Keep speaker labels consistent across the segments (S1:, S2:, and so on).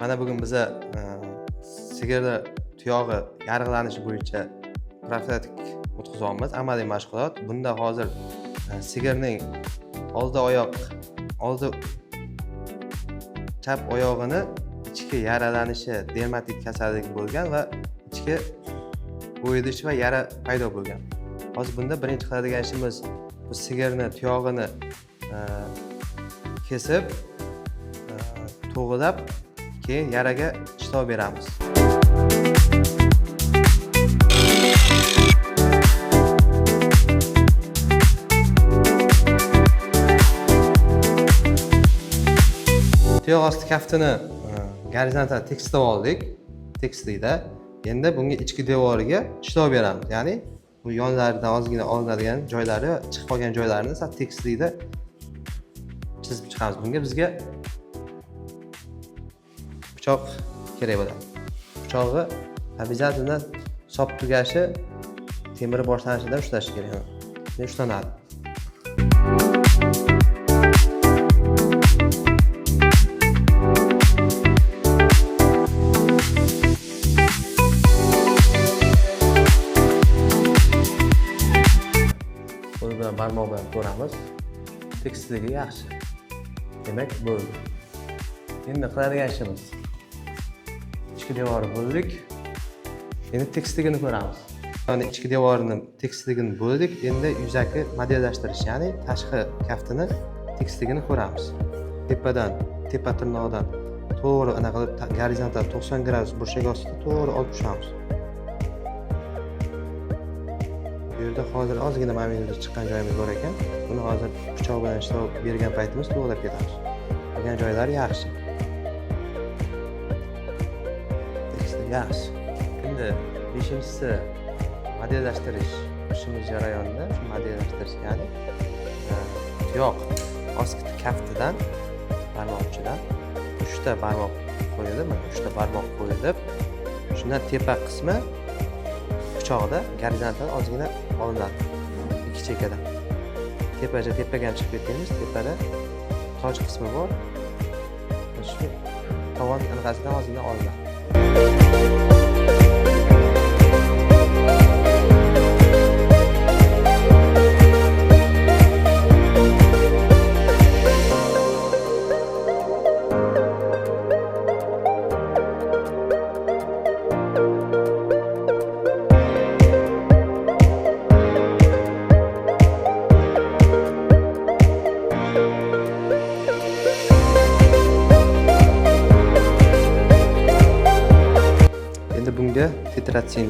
S1: Mana bugun biza sigirni tuyog'i yarg'ilanishi bo'yicha profilaktik o'tkazamiz, amaliy mashg'ulot. Bunda hozir sigirning oldi chap oyog'ini ichki yaralanishi, dermatit kasalligi bo'lgan va ichki o'yidish va yara paydo bo'lgan. Hozir bunda birinchi qiladigan ishimiz bu sigirni tuyog'ini kesib, to'g'rilab, keyin yaraga shitob beramiz. Tuyoq osti kaftini gorizontal tekislab oldik, tekislikda. Endi bunga ichki devoriga shitob beramiz. Ya'ni bu yonlaridan ozgina olinadigan joylari, chiqib qolgan joylarini tekislikda chizib chiqamiz. Bunga bizga pichoq kerak bo'ladi. Pichog'i обязательно sop tugashi temiri boshlanishidan ushlash kerak. Endi ushlanadi. Qo'l bilan barmoq bilan ko'ramiz. Tekisligi yaxshi. Demak, bo'ldi. Endi qiladigan ishimiz ichki devorni bo'ldik. Endi tekisligini ko'ramiz. Ya'ni ichki devorni tekisligini bo'ldik. Endi yuzaki modellashtirish, ya'ni tashqi kaftini tekisligini ko'ramiz. Tepa tirnoqdan to'g'ri anaqa qilib gorizontal 90 gradus burchak ostida to'g'ri olib tushamiz. Bu yerda hozir ozgina momentda chiqqan joyimiz bor ekan. Buni hozir pichoq bilan ishlab bergan paytimiz to'g'rilab ketamiz. Qolgan joylari yaxshi. Yaxshi. Endi beshinchisi modellashtirish ishimiz jarayonida, shu modellashtirish, ya'ni tuyoq ostki kaftidan, barmoqchidan 3 ta barmoq qo'yilib, mana 3 ta barmoq qo'yilib, shundan tepa qismi pichoqda gorizontal ozgina olinadi. Ikki chekkadan. Tepaga chiqib ketganmiz, tepada toj qismi bor. Shu tovon anaqasidan ozgina olinadi. Endi bunga titratsin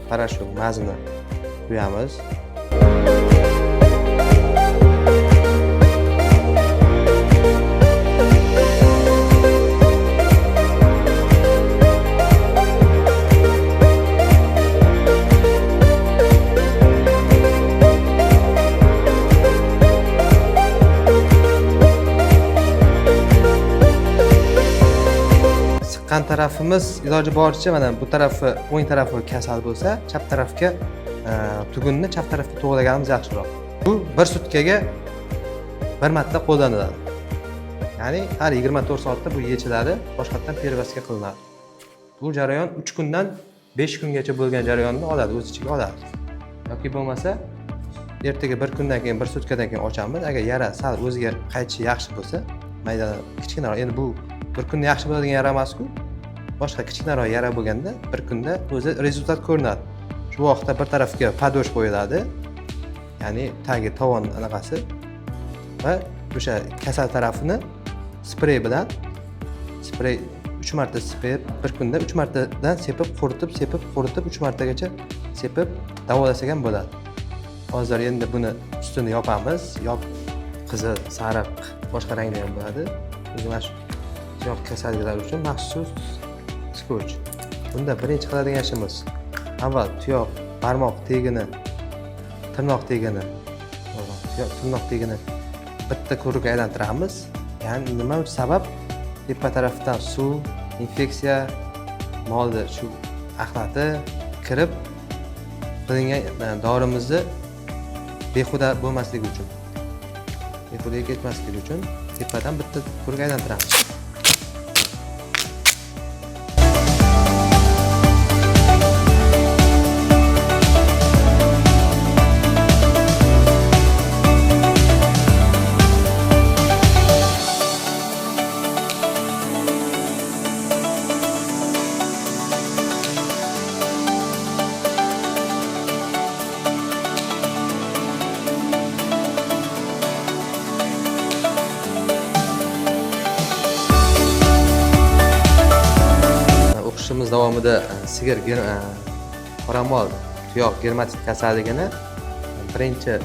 S1: parashut mazini quyamiz. Siqqan tarafimiz iloji boricha mana bu tarafi, o'ng tarafi kasal bo'lsa, chap tarafga tugunni chap tarafga to'g'raganimiz yaxshiroq. Bu 1 sutkaga 1 marta qo'llaniladi. Ya'ni har 24 soatda bu yechiladi, boshqatdan pervaska qilinadi. Bu jarayon 3 kundan 5 kungacha bo'lgan jarayonni oladi, o'z ichiga oladi. Yoki bo'lmasa, ertaga 1 kundan keyin 1 sutkadan keyin ochamiz. Agar yara sal o'ziga qaytishi yaxshi bo'lsa, mayda kichkinaroq, endi bu 1 kunda yaxshi bo'ladigan yara emas-ku. Boshqa kichkinaroq yara bo'lganda 1 kunda o'zi rezultat ko'rinadi. Shu vaqtda bir tarafga padosh qo'yiladi. Ya'ni tagi tovon anaqasi va o'sha kasal tarafini sprey bilan 3 marta sprey 1 kunda 3 martadan sepib, quritib 3 martagacha sepib davolasak ham bo'ladi. Hozir endi buni ustini yopamiz. Qizil, sariq, boshqa rangda ham bo'ladi. Mana shu tuyoq kasalliklari uchun maxsus skoch. Bunda birinchi qiladigan ishimiz avval tuyoq barmoq tegini, tirnoq tegini bitta ko'rikka aylantiramiz. Ya'ni nima uchun sabab? Tepa tarafdan suv, infeksiya, molni shu axlati kirib qilingan dorimizni behuda bo'lmasligi uchun, behudaga ketmasligi uchun tepadan bitta ko'rikka aylantiramiz. darsimiz davomida sigir qoramol tuyoq germatit kasalligini birinchi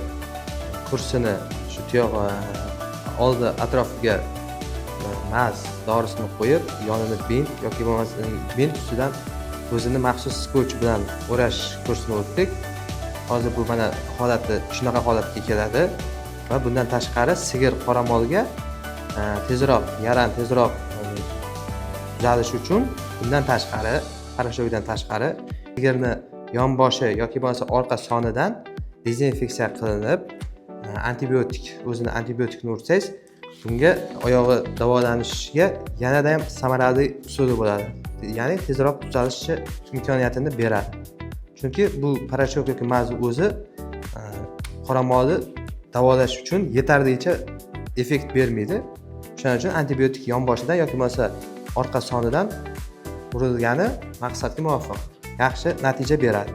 S1: kursini shu tuyoq oldi atrofiga maz dorisini qo'yib, yonini bint yoki bo'lmasa bint ustidan o'zini maxsus skotch bilan o'rash kursini o'tdik. Hozir bu mana holati shunaqa holatga keladi va bundan tashqari sigir qoramolga tezroq tuzalishi uchun bundan tashqari, parashyokdan tashqari sigirni yonboshi yoki bo'lmasa orqa sonidan dezinfeksiya qilinib, o'zini antibiotikni ursangiz, bunga oyog'i davolanishiga yanada ham samarali usuli bo'ladi. Ya'ni tezroq tuzalishi imkoniyatini beradi. Chunki bu parashyok yoki maz o'zi qoramolni davolash uchun yetarlicha effekt bermaydi. Shuning uchun antibiotik yonboshidan yoki bo'lmasa orqa sonidan urilgani maqsadga muvofiq yaxshi natija beradi.